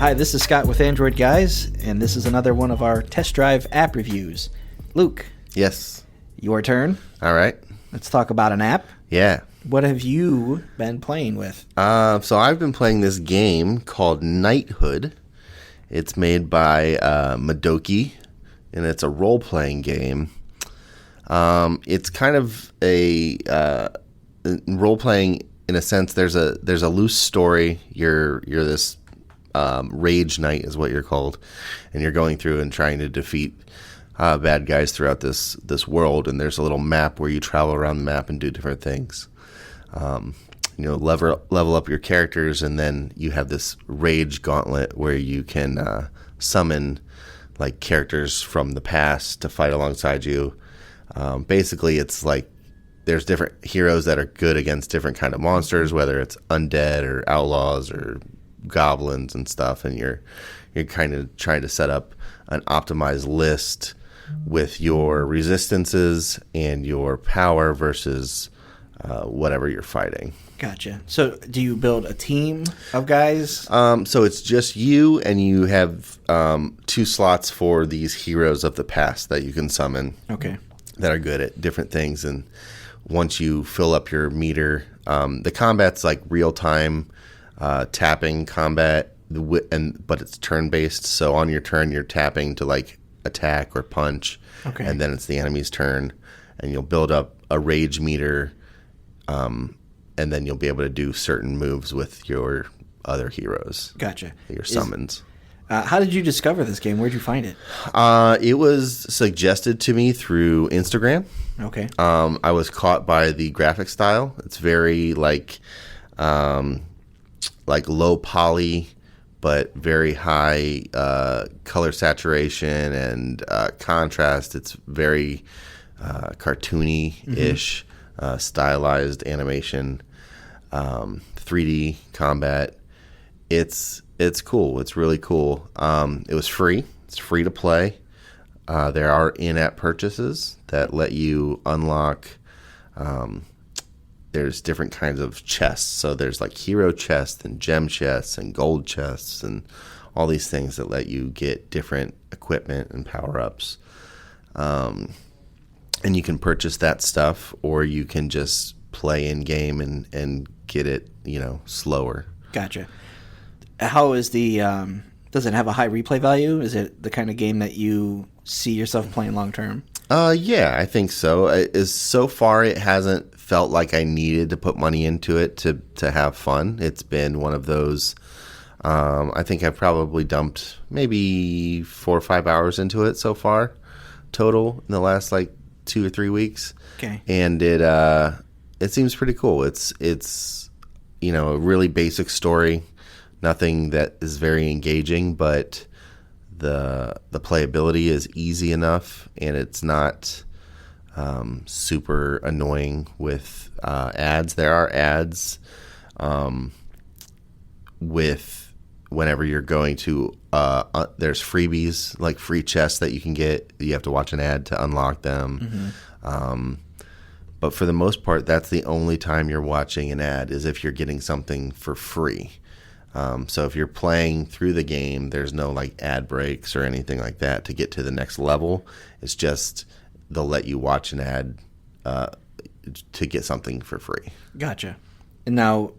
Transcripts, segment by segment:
Hi, this is Scott with Android Guys, and this is another one of our test drive app reviews. Luke. Yes. Your turn. All right. Let's talk about an app. Yeah. What have you been playing with? So I've been playing this game called Knighthood. It's made by Madoki, and it's a role-playing game. It's kind of a role-playing in a sense. There's a loose story. You're this rage knight is what you're called, and you're going through and trying to defeat bad guys throughout this world. And there's a little map where you travel around the map and do different things. Level up your characters, and then you have this rage gauntlet where you can summon like characters from the past to fight alongside you. Basically, it's like there's different heroes that are good against different kind of monsters, whether it's undead or outlaws or goblins and stuff, and you're kind of trying to set up an optimized list with your resistances and your power versus whatever you're fighting. Gotcha. So do you build a team of guys? So it's just you, and you have 2 slots for these heroes of the past that you can summon. Okay. That are good at different things. And once you fill up your meter, the combat's like real-time tapping combat, but it's turn-based. So on your turn, you're tapping to like attack or punch. Okay. And then it's the enemy's turn, and you'll build up a rage meter, and then you'll be able to do certain moves with your other heroes. Gotcha. Your summons. How did you discover this game? Where'd you find it? It was suggested to me through Instagram. Okay. I was caught by the graphic style. It's very like low poly, but very high color saturation and contrast. It's very cartoony-ish, stylized animation, 3D combat. It's cool. It's really cool. It was free. It's free to play. There are in-app purchases that let you unlock. There's different kinds of chests. So there's like hero chests and gem chests and gold chests and all these things that let you get different equipment and power-ups. And you can purchase that stuff, or you can just play in-game and get it, slower. Gotcha. How is the does it have a high replay value? Is it the kind of game that you see yourself playing long term? Yeah, I think so. So far, it hasn't felt like I needed to put money into it to have fun. It's been one of those. I think I've probably dumped maybe 4 or 5 hours into it so far, total in the last like 2 or 3 weeks. Okay, and it seems pretty cool. It's a really basic story. Nothing that is very engaging, but the playability is easy enough, and it's not super annoying with ads. There are ads with whenever you're going to there's freebies, like free chests that you can get. You have to watch an ad to unlock them. Mm-hmm. But for the most part, that's the only time you're watching an ad is if you're getting something for free. So if you're playing through the game, there's no like ad breaks or anything like that to get to the next level. It's just they'll let you watch an ad to get something for free. Gotcha. And now,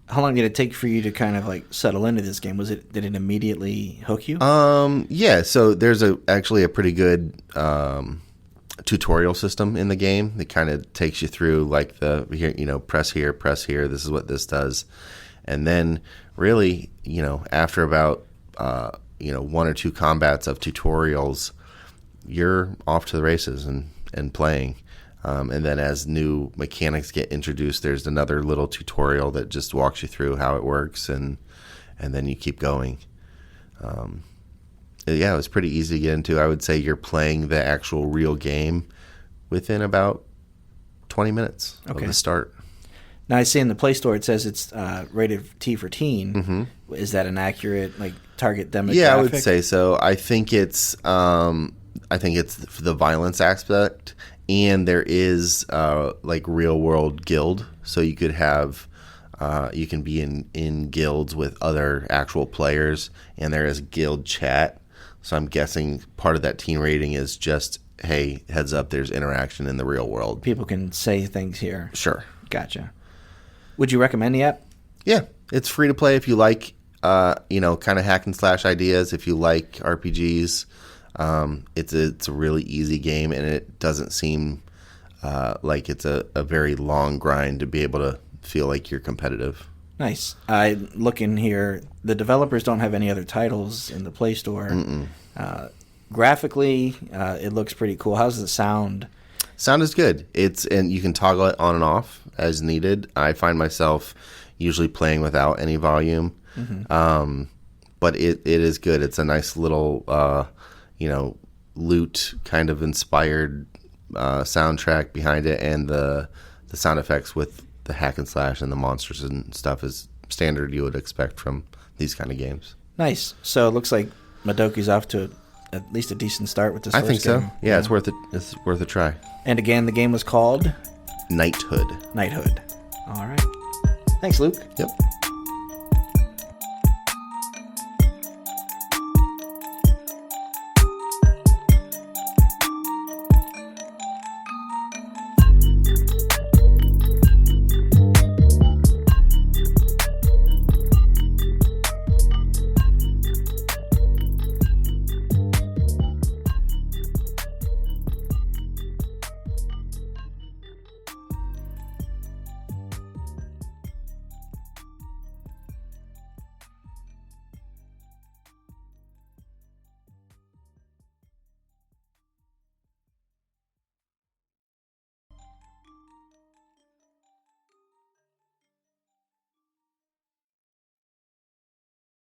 how long did it take for you to kind of like settle into this game? Did it immediately hook you? Yeah. So there's actually a pretty good tutorial system in the game that kind of takes you through like press here, this is what this does. And then really, after about, 1 or 2 combats of tutorials, you're off to the races and playing. And then as new mechanics get introduced, there's another little tutorial that just walks you through how it works, and then you keep going. Yeah, it was pretty easy to get into. I would say you're playing the actual real game within about 20 minutes of the start. Now, I see in the Play Store it says it's rated T for teen. Mm-hmm. Is that an accurate target demographic? Yeah, I would say so. I think it's the violence aspect, and there is real world guild, so you could have You can be in guilds with other actual players, and there is guild chat. So I'm guessing part of that team rating is just, hey, heads up, there's interaction in the real world. People can say things here. Sure. Gotcha. Would you recommend the app? Yeah, it's free to play if you like, kind of hack and slash ideas. If you like RPGs, it's a really easy game, and it doesn't seem like it's a very long grind to be able to feel like you're competitive. Nice. I look in here. The developers don't have any other titles in the Play Store. Graphically, it looks pretty cool. How's the sound? Sound is good. And you can toggle it on and off as needed. I find myself usually playing without any volume, but it is good. It's a nice little lute kind of inspired soundtrack behind it, and the sound effects with the hack and slash and the monsters and stuff is standard you would expect from these kind of games. Nice. So it looks like Madoki's off to at least a decent start with this I first think so. game. Yeah, it's worth it. It's worth a try. And again, the game was called Knighthood. Knighthood. All right. Thanks, Luke. Yep.